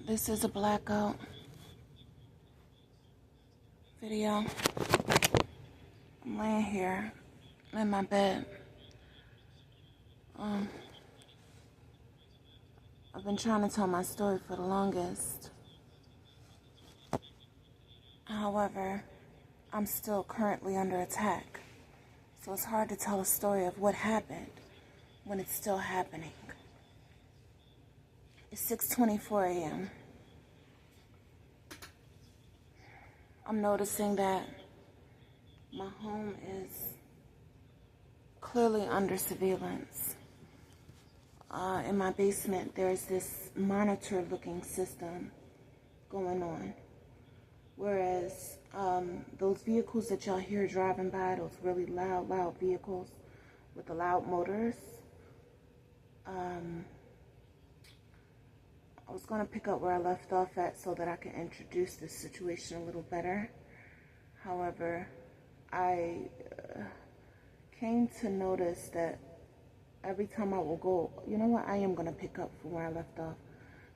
This is a blackout video. I'm laying here in my bed. I've been trying to tell my story for the longest. However, I'm still currently under attack. So it's hard to tell a story of what happened when it's still happening. It's 6:24 a.m. I'm noticing that my home is clearly under surveillance. In my basement, there's this monitor-looking system going on. Whereas those vehicles that y'all hear driving by, those really loud vehicles with the loud motors, I was going to pick up where I left off at so that I can introduce this situation a little better. However, I came to notice that every time I will go, you know what, I am going to pick up from where I left off.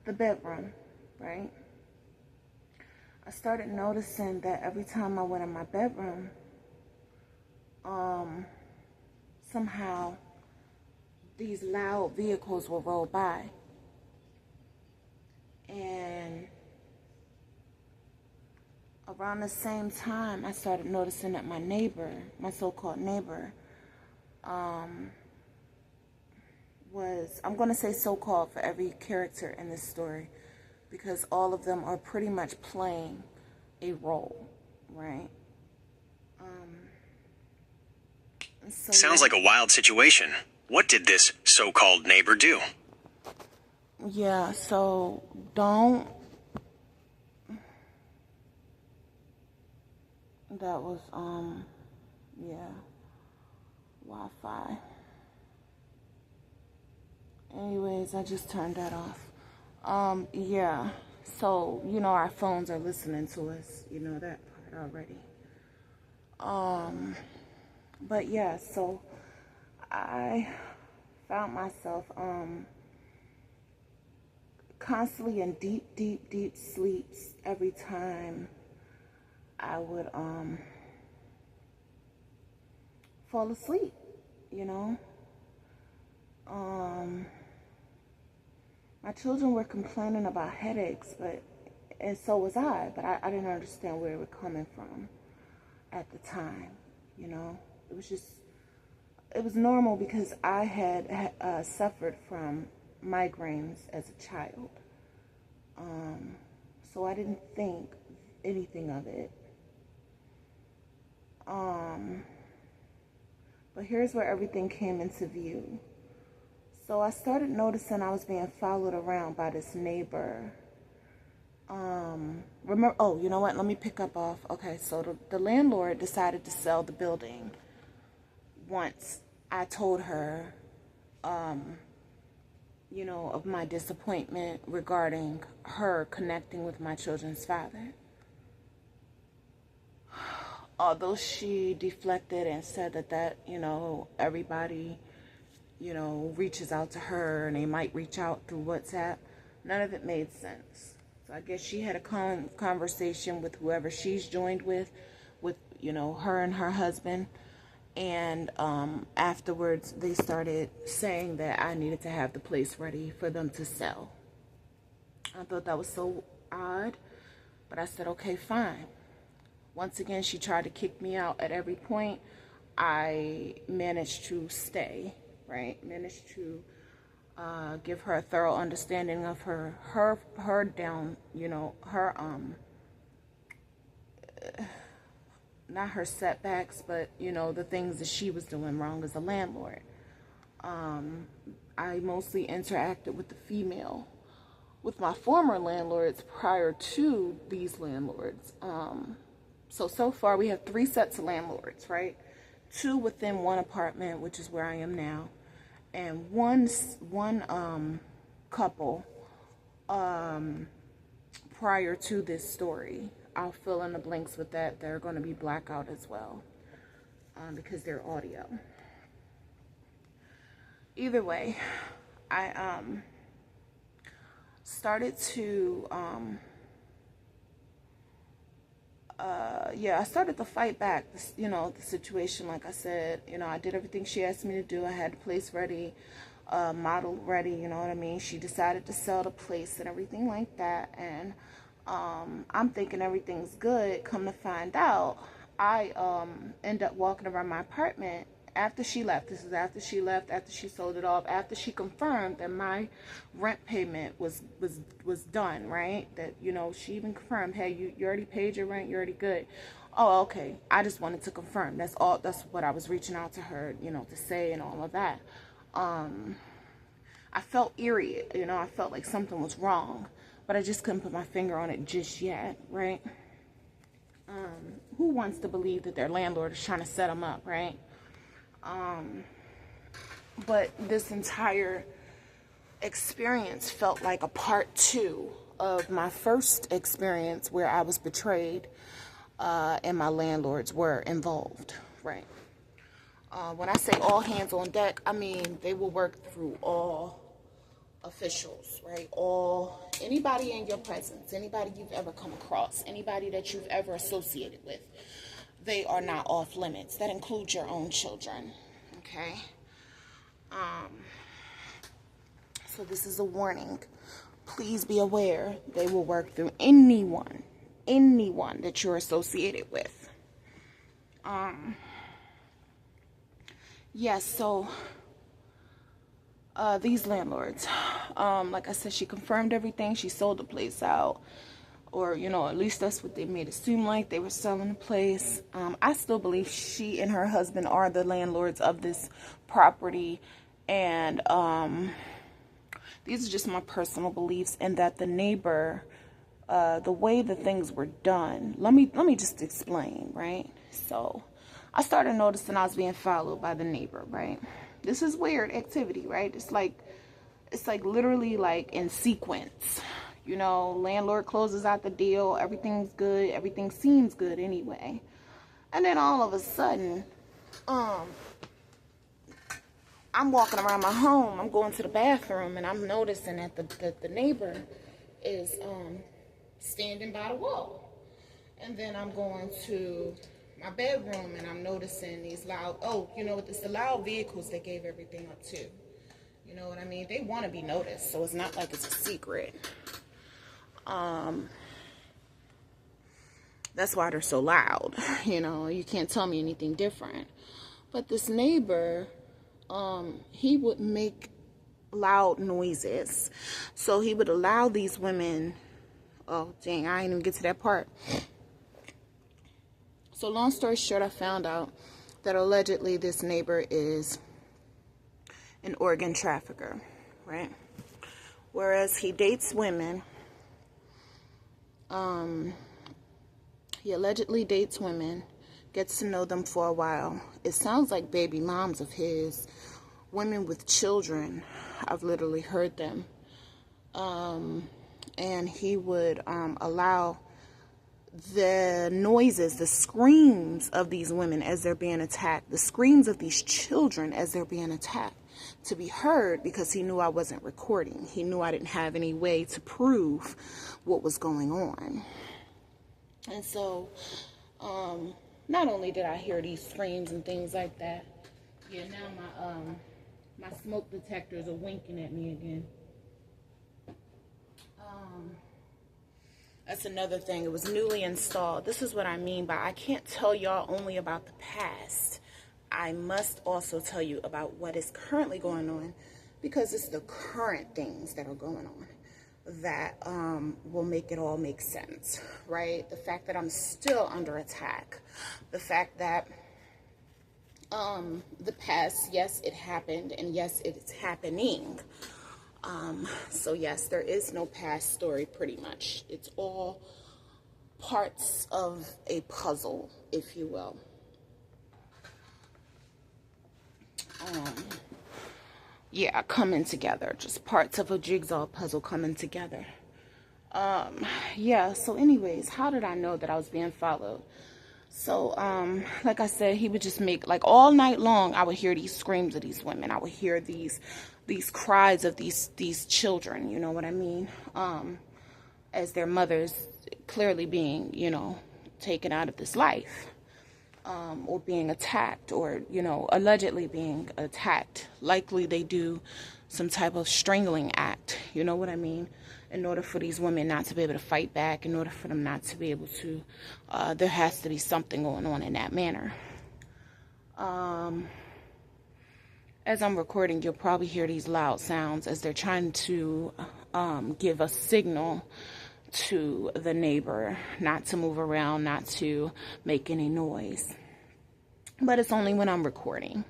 The bedroom, right? I started noticing that every time I went in my bedroom, somehow these loud vehicles will roll by. And around the same time, I started noticing that my neighbor, my so-called neighbor, was, I'm going to say so-called for every character in this story, because all of them are pretty much playing a role, right? So Sounds like a wild situation. What did this so-called neighbor do? Yeah, so don't. That was, yeah, Wi-Fi. Anyways, I just turned that off. Yeah, so, you know, our phones are listening to us, you know that part already. But yeah, so I found myself, constantly in deep sleeps every time I would, fall asleep, you know. My children were complaining about headaches, and so was I, but I didn't understand where it was coming from at the time, you know. It was normal because I had suffered from migraines as a child. So I didn't think anything of it. But here's where everything came into view. So I started noticing I was being followed around by this neighbor. Remember, oh, you know what? Let me pick up off. Okay, so the landlord decided to sell the building once I told her, you know, of my disappointment regarding her connecting with my children's father. Although she deflected and said that, you know, everybody, you know, reaches out to her and they might reach out through WhatsApp, none of it made sense. So I guess she had a conversation with whoever she's joined with, you know, her and her husband. And afterwards, they started saying that I needed to have the place ready for them to sell. I thought that was so odd, but I said, okay, fine. Once again, she tried to kick me out at every point. I managed to stay, right? Managed to give her a thorough understanding of her down, you know, her, not her setbacks, but, you know, the things that she was doing wrong as a landlord. I mostly interacted with the female, with my former landlords prior to these landlords. So far we have 3 sets of landlords, right? 2 within one apartment, which is where I am now, and one couple prior to this story. I'll fill in the blanks with that. They're going to be blackout as well, because they're audio. Either way, started to, I started to fight back, the situation. Like I said, I did everything she asked me to do. I had the place ready, model ready, you know what I mean? She decided to sell the place and everything like that. And I'm thinking everything's good. Come to find out, I end up walking around my apartment after she left. This is after she left, after she sold it off, after she confirmed that my rent payment was done, right? That, she even confirmed, hey, you already paid your rent, you're already good. Oh, okay. I just wanted to confirm. That's all. That's what I was reaching out to her, to say and all of that. I felt eerie, I felt like something was wrong, but I just couldn't put my finger on it just yet, right? Who wants to believe that their landlord is trying to set them up, right? But this entire experience felt like a part 2 of my first experience where I was betrayed, and my landlords were involved, right? When I say all hands on deck, I mean they will work through all officials, right? Anybody in your presence, anybody you've ever come across, anybody that you've ever associated with, they are not off limits. That includes your own children, okay? So this is a warning. Please be aware they will work through anyone that you're associated with. Yes, so these landlords, like I said, she confirmed everything. She sold the place out, or at least that's what they made it seem like. They were selling the place. I still believe she and her husband are the landlords of this property, and these are just my personal beliefs, and that the neighbor, the way the things were done, let me just explain, right? So I started noticing I was being followed by the neighbor, right? This is weird activity, right? It's like literally like in sequence. Landlord closes out the deal, everything's good, everything seems good anyway. And then all of a sudden, I'm walking around my home, I'm going to the bathroom, and I'm noticing that the neighbor is standing by the wall. And then I'm going to my bedroom, and I'm noticing these loud, it's the loud vehicles that gave everything up too. You know what I mean? They want to be noticed, so it's not like it's a secret. That's why they're so loud. You can't tell me anything different. But this neighbor, he would make loud noises. So he would allow these women, oh dang, I didn't even get to that part. So long story short, I found out that allegedly this neighbor is an organ trafficker, right? Whereas he dates women, he allegedly dates women, gets to know them for a while. It sounds like baby moms of his, women with children. I've literally heard them. And he would allow the noises, the screams of these women as they're being attacked, the screams of these children as they're being attacked, to be heard, because he knew I wasn't recording. He knew I didn't have any way to prove what was going on. And so, not only did I hear these screams and things like that, now my smoke detectors are winking at me again. That's another thing. It was newly installed. This is what I mean by I can't tell y'all only about the past. I must also tell you about what is currently going on, because it's the current things that are going on that will make it all make sense, right? The fact that I'm still under attack. The fact that the past, yes, it happened, and yes, it's happening. So yes, there is no past story pretty much. It's all parts of a puzzle, if you will. Yeah, coming together. Just parts of a jigsaw puzzle coming together. Yeah, so anyways, how did I know that I was being followed? So, like I said, he would just make, like all night long, I would hear these screams of these women. I would hear these these cries of these children, you know what I mean? As their mothers clearly being, you know, taken out of this life, or being attacked, or, you know, allegedly being attacked. Likely they do some type of strangling act, you know what I mean? In order for these women not to be able to fight back, in order for them not to be able to, there has to be something going on in that manner. As I'm recording, you'll probably hear these loud sounds as they're trying to give a signal to the neighbor not to move around, not to make any noise. But it's only when I'm recording.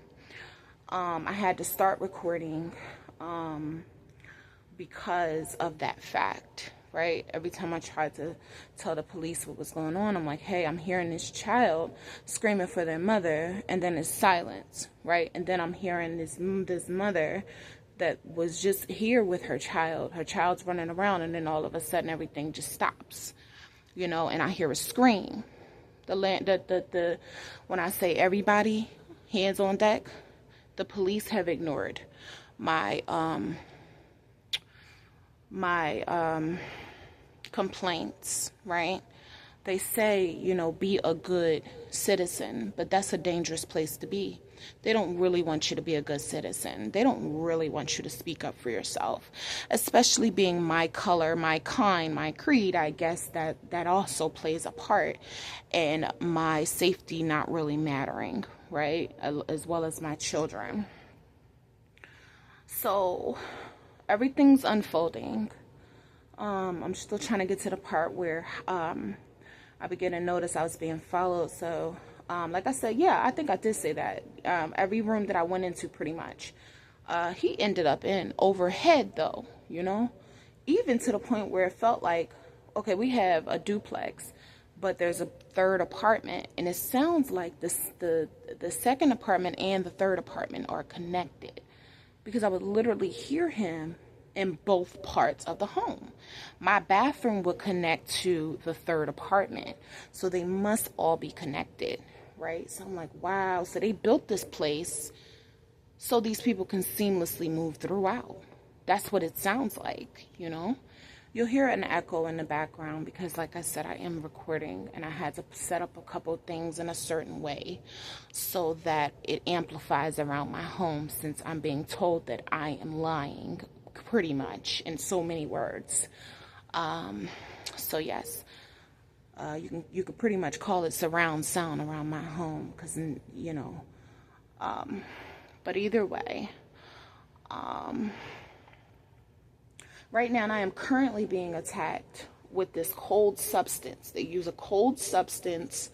I had to start recording because of that fact, right? Every time I tried to tell the police what was going on, I'm like, hey, I'm hearing this child screaming for their mother, and then it's silence, right? And then I'm hearing this mother that was just here with her child. Her child's running around, and then all of a sudden everything just stops, you know, and I hear a scream. When I say everybody, hands on deck, the police have ignored my complaints, right? They say, you know, be a good citizen, but that's a dangerous place to be. They don't really want you to be a good citizen. They don't really want you to speak up for yourself, especially being my color, my kind, my creed. I guess that also plays a part in my safety not really mattering, right? As well as my children. So everything's unfolding. I'm still trying to get to the part where I began to notice I was being followed. So like I said, yeah, I think I did say that. Every room that I went into, pretty much, he ended up in overhead, though, you know, even to the point where it felt like, okay, we have a duplex, but there's a third apartment, and it sounds like the second apartment and the third apartment are connected, because I would literally hear him in both parts of the home. My bathroom would connect to the third apartment, so they must all be connected, right? So I'm like, wow, so they built this place so these people can seamlessly move throughout. That's what it sounds like, you know? You'll hear an echo in the background because, like I said, I am recording, and I had to set up a couple of things in a certain way so that it amplifies around my home, since I'm being told that I am lying, pretty much, in so many words. So yes, you could pretty much call it surround sound around my home, because, you know, but either way, right now I am currently being attacked with this cold substance. They use a cold substance.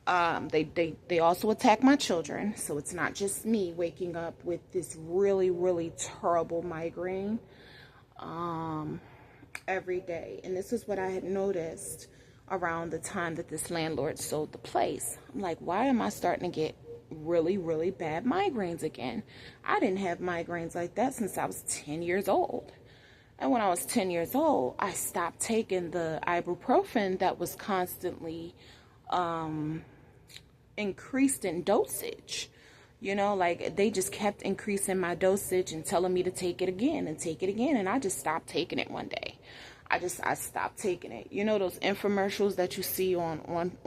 They also attack my children, so it's not just me waking up with this really, really terrible migraine every day. And this is what I had noticed around the time that this landlord sold the place. I'm like, why am I starting to get really, really bad migraines again? I didn't have migraines like that since I was 10 years old. And when I was 10 years old, I stopped taking the ibuprofen that was constantly increased in dosage. You know, like, they just kept increasing my dosage and telling me to take it again and take it again. And I just stopped taking it one day. I stopped taking it. You know, those infomercials that you see on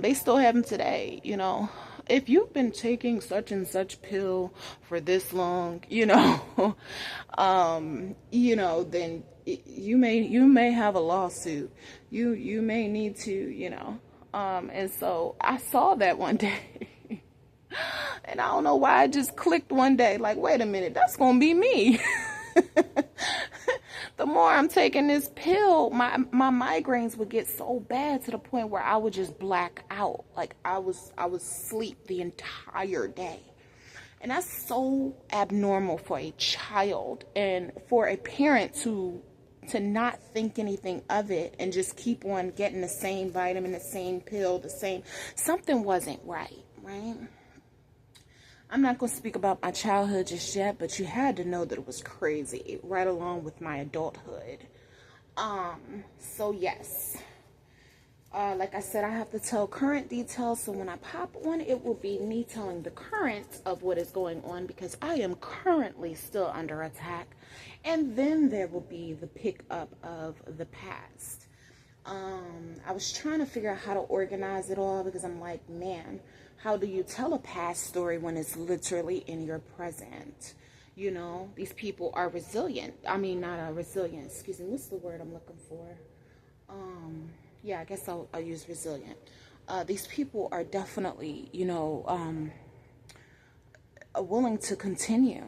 they still have them today, you know. If you've been taking such and such pill for this long, you know, you know, then you may have a lawsuit. You may need to, you know. And so I saw that one day. And I don't know why I just clicked one day, like, wait a minute, that's gonna be me. The more I'm taking this pill, my migraines would get so bad to the point where I would just black out. Like, I would sleep the entire day. And that's so abnormal for a child, and for a parent to not think anything of it and just keep on getting the same vitamin, the same pill, the same, something wasn't right, right? I'm not going to speak about my childhood just yet, but you had to know that it was crazy, right along with my adulthood. So yes, Like I said, I have to tell current details, so when I pop on, it will be me telling the current of what is going on, because I am currently still under attack. And then there will be the pickup of the past. I was trying to figure out how to organize it all, because I'm like, man, how do you tell a past story when it's literally in your present? You know, these people are resilient. I mean, not resilient, excuse me, what's the word I'm looking for? Yeah, I guess I'll use resilient. These people are definitely, you know, willing to continue.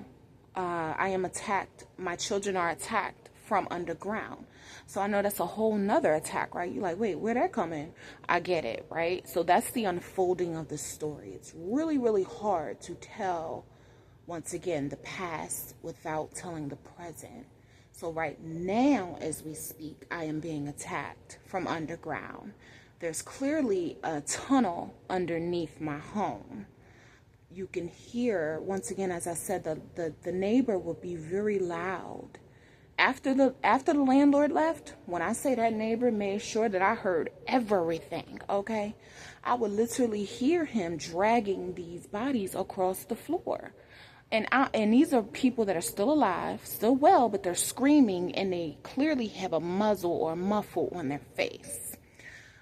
I am attacked. My children are attacked from underground. So I know that's a whole nother attack, right? You're like, wait, where'd that come in? I get it, right? So that's the unfolding of the story. It's really, really hard to tell, once again, the past without telling the present. So right now, as we speak, I am being attacked from underground. There's clearly a tunnel underneath my home. You can hear, once again, as I said, the neighbor will be very loud. After the landlord left, when I say that neighbor made sure that I heard everything, okay? I would literally hear him dragging these bodies across the floor. And these are people that are still alive, still well, but they're screaming, and they clearly have a muzzle or a muffle on their face.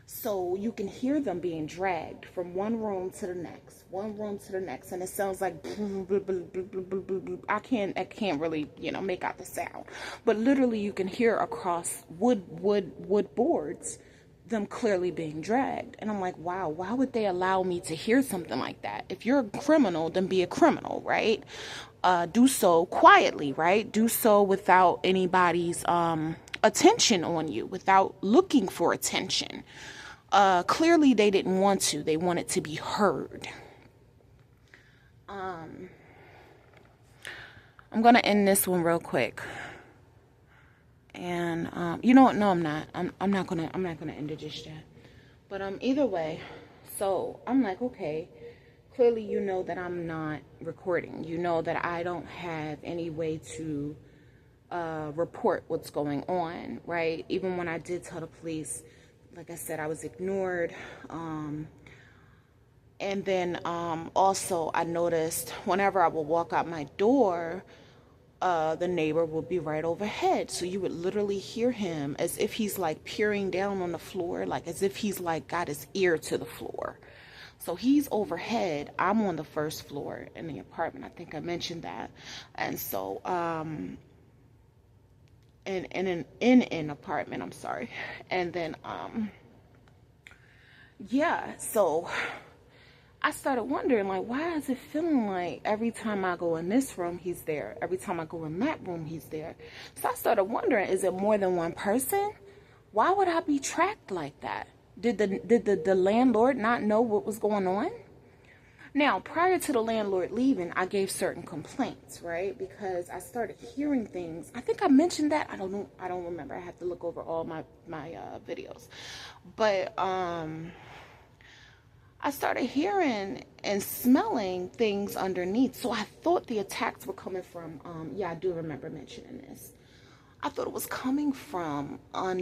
So you can hear them being dragged from one room to the next, and it sounds like I can't really, you know, make out the sound, but literally you can hear across wood boards them clearly being dragged. And I'm like, wow, why would they allow me to hear something like that? If you're a criminal, then be a criminal, right? Do so quietly, right? Do so without anybody's attention on you, without looking for attention. Clearly they didn't want to. They wanted to be heard. I'm going to end this one real quick. And you know what? No, I'm not. I'm not gonna end it just yet. But either way, so I'm like, okay, clearly you know that I'm not recording. You know that I don't have any way to report what's going on, right? Even when I did tell the police, like I said, I was ignored. And then also I noticed whenever I would walk out my door, the neighbor would be right overhead. So you would literally hear him as if he's like peering down on the floor, like as if he's like got his ear to the floor. So he's overhead. I'm on the first floor in the apartment. I think I mentioned that. And so, in an apartment, I'm sorry. And then, yeah, so I started wondering, like, why is it feeling like every time I go in this room, he's there? Every time I go in that room, he's there. So I started wondering, is it more than one person? Why would I be tracked like that? Did the landlord not know what was going on? Now, prior to the landlord leaving, I gave certain complaints, right? Because I started hearing things. I think I mentioned that. I don't know. I don't remember. I have to look over all my videos. But, I started hearing and smelling things underneath. So I thought the attacks were coming from, yeah, I do remember mentioning this. I thought it was coming from I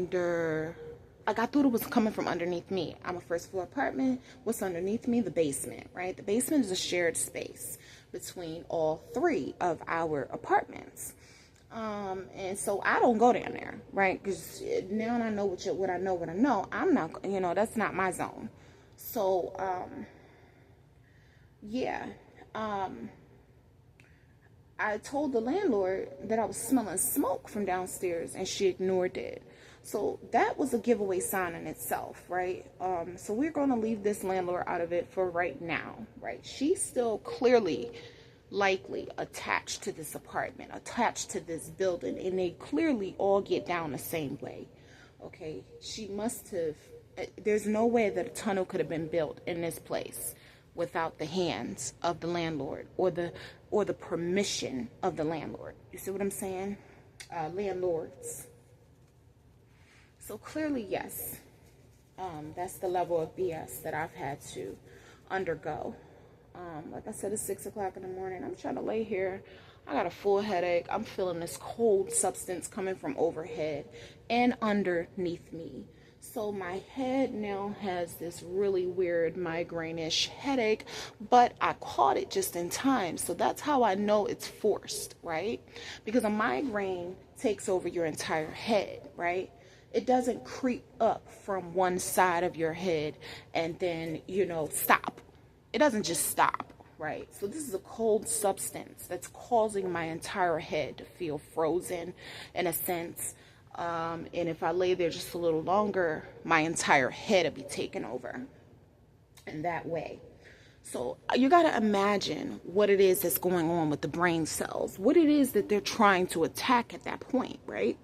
thought it was coming from underneath me. I'm a first floor apartment. What's underneath me? The basement, right? The basement is a shared space between all three of our apartments. And so I don't go down there, right? Because now I know what I know. I'm not, you know, that's not my zone. So, yeah, I told the landlord that I was smelling smoke from downstairs, and she ignored it. So that was a giveaway sign in itself, right? So we're going to leave this landlord out of it for right now, right? She's still clearly, likely attached to this apartment, attached to this building, and they clearly all get down the same way, okay? She must have... There's no way that a tunnel could have been built in this place without the hands of the landlord or the permission of the landlord. You see what I'm saying? Landlords. So clearly, yes, that's the level of BS that I've had to undergo. Like I said, it's 6 o'clock in the morning. I'm trying to lay here. I got a full headache. I'm feeling this cold substance coming from overhead and underneath me. So my head now has this really weird migraine-ish headache, but I caught it just in time. So that's how I know it's forced, right? Because a migraine takes over your entire head, right? It doesn't creep up from one side of your head and then, stop. It doesn't just stop, right? So this is a cold substance that's causing my entire head to feel frozen in a sense. And if I lay there just a little longer, my entire head will be taken over in that way. So you got to imagine what it is that's going on with the brain cells, what it is that they're trying to attack at that point, right?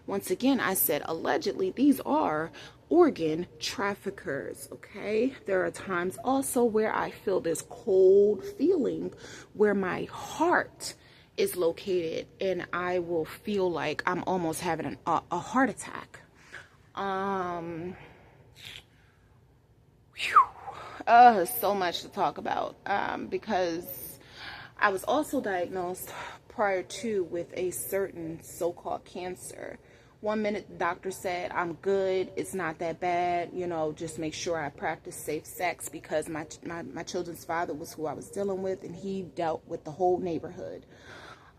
Once again, I said allegedly these are organ traffickers, okay? There are times also where I feel this cold feeling where my heart is located and I will feel like I'm almost having a heart attack. So much to talk about because I was also diagnosed prior to with a certain so-called cancer. 1 minute the doctor said I'm good, it's not that bad, just make sure I practice safe sex because my children's father was who I was dealing with and he dealt with the whole neighborhood.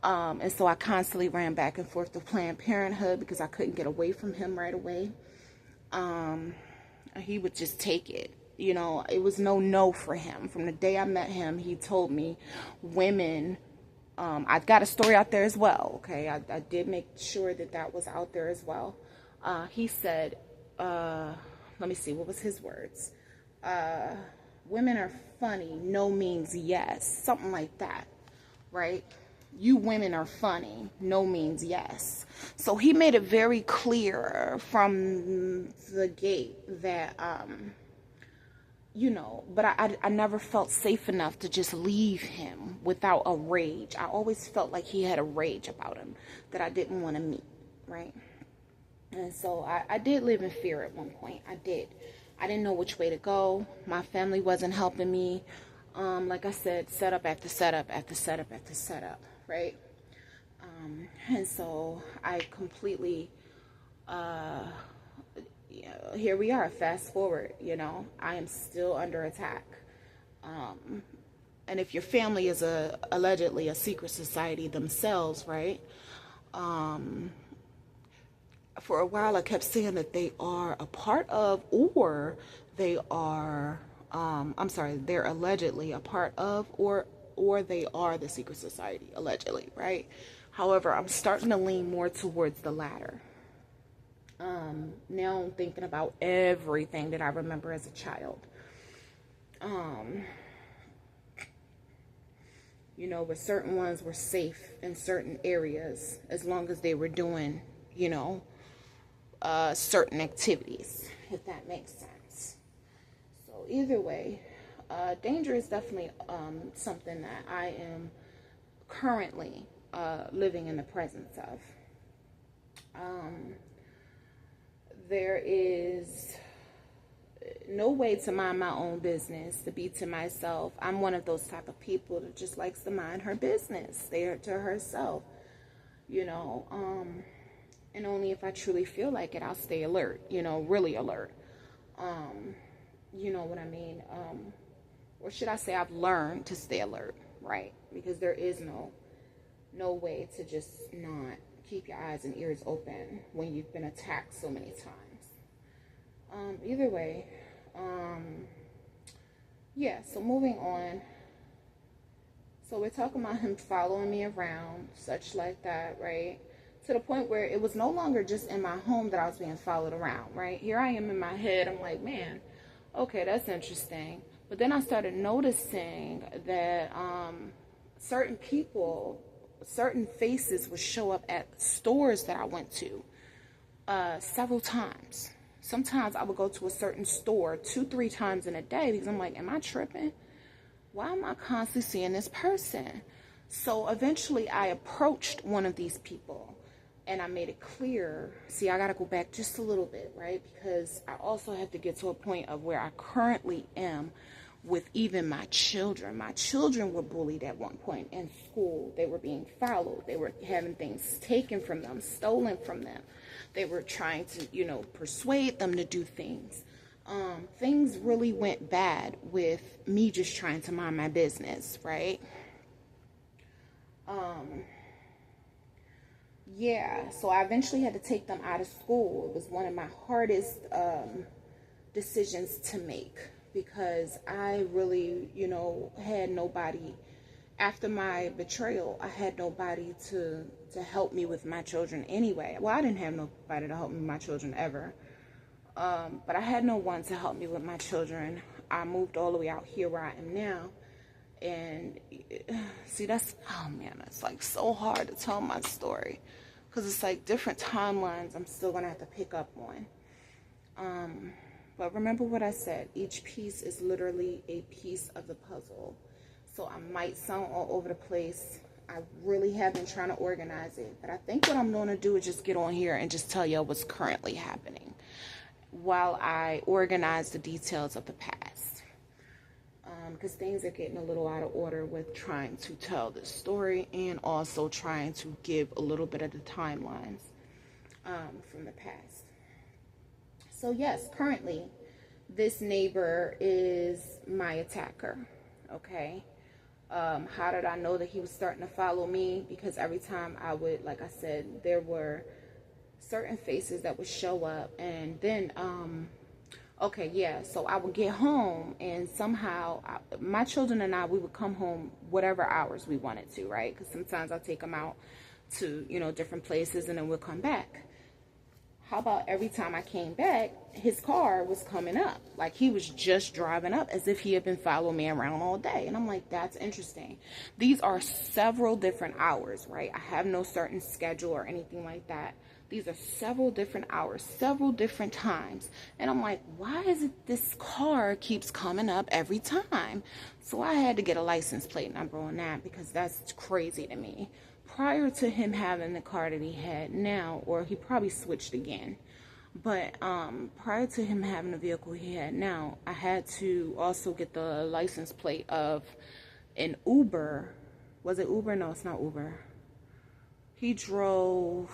And so I constantly ran back and forth to Planned Parenthood because I couldn't get away from him right away. He would just take it. It was no for him. From the day I met him, he told me women, I've got a story out there as well, okay? I did make sure that was out there as well. He said, let me see, what was his words? Women are funny, no means yes. Something like that, right? You women are funny, no means yes. So he made it very clear from the gate that, but I never felt safe enough to just leave him without a rage. I always felt like he had a rage about him that I didn't want to meet, right? And so I did live in fear at one point. I did. I didn't know which way to go. My family wasn't helping me. Like I said, setup after setup after setup after setup, right? And so I completely, here we are, fast forward, I am still under attack. And if your family is allegedly a secret society themselves, right? For a while I kept saying that they are a part of, or they are, they're allegedly a part of, or they are the secret society, allegedly, right? However, I'm starting to lean more towards the latter. Now I'm thinking about everything that I remember as a child. Where certain ones were safe in certain areas as long as they were doing, certain activities, if that makes sense. So either way, danger is definitely something that I am currently living in the presence of. There is no way to mind my own business, to be to myself. I'm one of those type of people that just likes to mind her business, stay to herself, and only if I truly feel like it, I'll stay alert, really alert. You know what I mean? Or should I say I've learned to stay alert, right? Because there is no way to just not keep your eyes and ears open when you've been attacked so many times. Either way, so moving on. So we're talking about him following me around, such like that, right? To the point where it was no longer just in my home that I was being followed around, right? Here I am in my head, I'm like, man, okay, that's interesting. But then I started noticing that certain people, certain faces would show up at stores that I went to several times. Sometimes I would go to a certain store 2-3 times in a day because I'm like, am I tripping? Why am I constantly seeing this person? So eventually I approached one of these people and I made it clear. See, I got to go back just a little bit, right? Because I also have to get to a point of where I currently am with even my children. My children were bullied at one point in school. They were being followed. They were having things taken from them, stolen from them. They were trying to, persuade them to do things. Things really went bad with me just trying to mind my business, right? Yeah, so I eventually had to take them out of school. It was one of my hardest decisions to make, because I really, had nobody. After my betrayal, I had nobody to help me with my children anyway. Well, I didn't have nobody to help me with my children ever. But I had no one to help me with my children. I moved all the way out here where I am now. And see, oh man, it's like so hard to tell my story, because it's like different timelines I'm still going to have to pick up on. But remember what I said, each piece is literally a piece of the puzzle. So I might sound all over the place. I really have been trying to organize it. But I think what I'm going to do is just get on here and just tell you what's currently happening while I organize the details of the past. Because things are getting a little out of order with trying to tell this story, and also trying to give a little bit of the timelines from the past. So yes, currently, this neighbor is my attacker, okay? How did I know that he was starting to follow me? Because every time I would, like I said, there were certain faces that would show up, and then, so I would get home, and somehow, my children and I, we would come home whatever hours we wanted to, right? Because sometimes I'll take them out to, different places, and then we'll come back. How about every time I came back, his car was coming up. Like he was just driving up as if he had been following me around all day. And I'm like, that's interesting. These are several different hours, right? I have no certain schedule or anything like that. These are several different hours, several different times. And I'm like, why is it this car keeps coming up every time? So I had to get a license plate number on that, because that's crazy to me. Prior to him having the car that he had now, or he probably switched again, but prior to him having the vehicle he had now, I had to also get the license plate of an Uber. Was it Uber? No, it's not Uber. He drove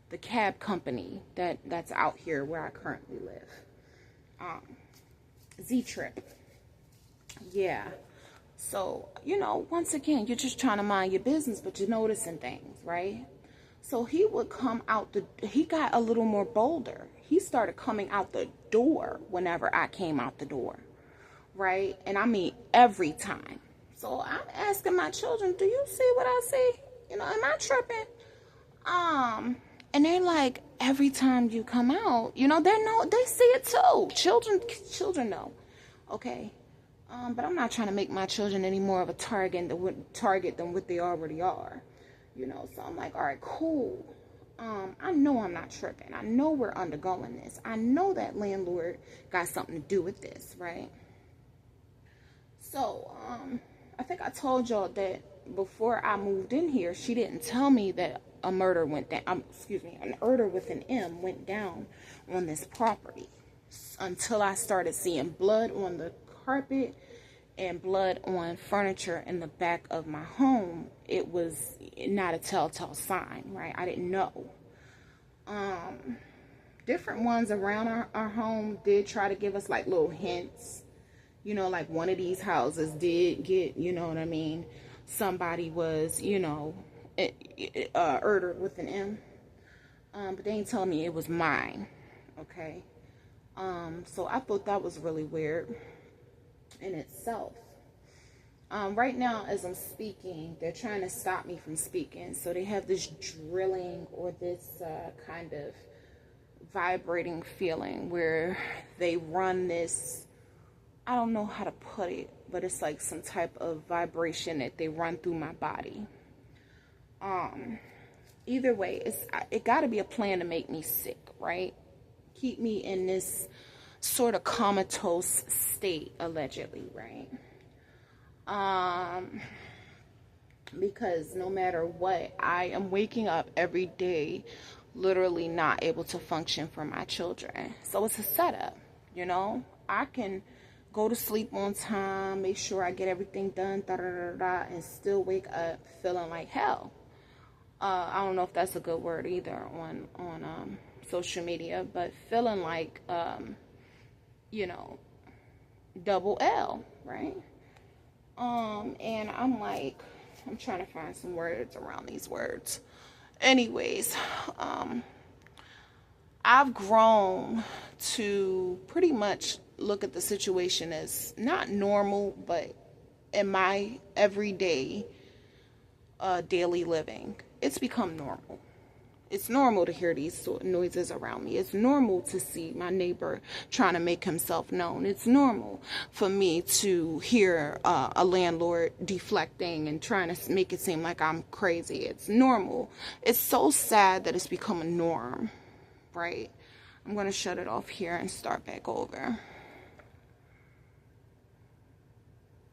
the cab company that's out here where I currently live. Z-Trip. Yeah. So, once again, you're just trying to mind your business, but you're noticing things, right? So he would come out he got a little more bolder. He started coming out the door whenever I came out the door, right? And I mean, every time. So I'm asking my children, do you see what I see? Am I tripping? And they're like, every time you come out, they see it too. Children know, okay? But I'm not trying to make my children any more of a target than what they already are, So I'm like, all right, cool. I know I'm not tripping. I know we're undergoing this. I know that landlord got something to do with this, right? So, I think I told y'all that before I moved in here, she didn't tell me that a murder went down. An murder with an M went down on this property, until I started seeing blood on the carpet and blood on furniture in the back of my home. It was not a telltale sign, right? I didn't know. Different ones around our home did try to give us like little hints. Like one of these houses did get, somebody was, murdered with an M. But they ain't telling me it was mine, okay? So I thought that was really weird in itself. Right now, as I'm speaking, they're trying to stop me from speaking. So they have this drilling, or this kind of vibrating feeling where they run this, I don't know how to put it, but it's like some type of vibration that they run through my body. Either way, it got to be a plan to make me sick, right? Keep me in this sort of comatose state, allegedly, right? Because no matter what, I am waking up every day literally not able to function for my children. So it's a setup, I can go to sleep on time, make sure I get everything done, and still wake up feeling like hell. I don't know if that's a good word either on social media, but feeling like double L, right? And I'm like, I'm trying to find some words around these words. Anyways, I've grown to pretty much look at the situation as not normal, but in my everyday daily living, it's become normal. It's normal to hear these noises around me. It's normal to see my neighbor trying to make himself known. It's normal for me to hear a landlord deflecting and trying to make it seem like I'm crazy. It's normal. It's so sad that it's become a norm, right? I'm going to shut it off here and start back over.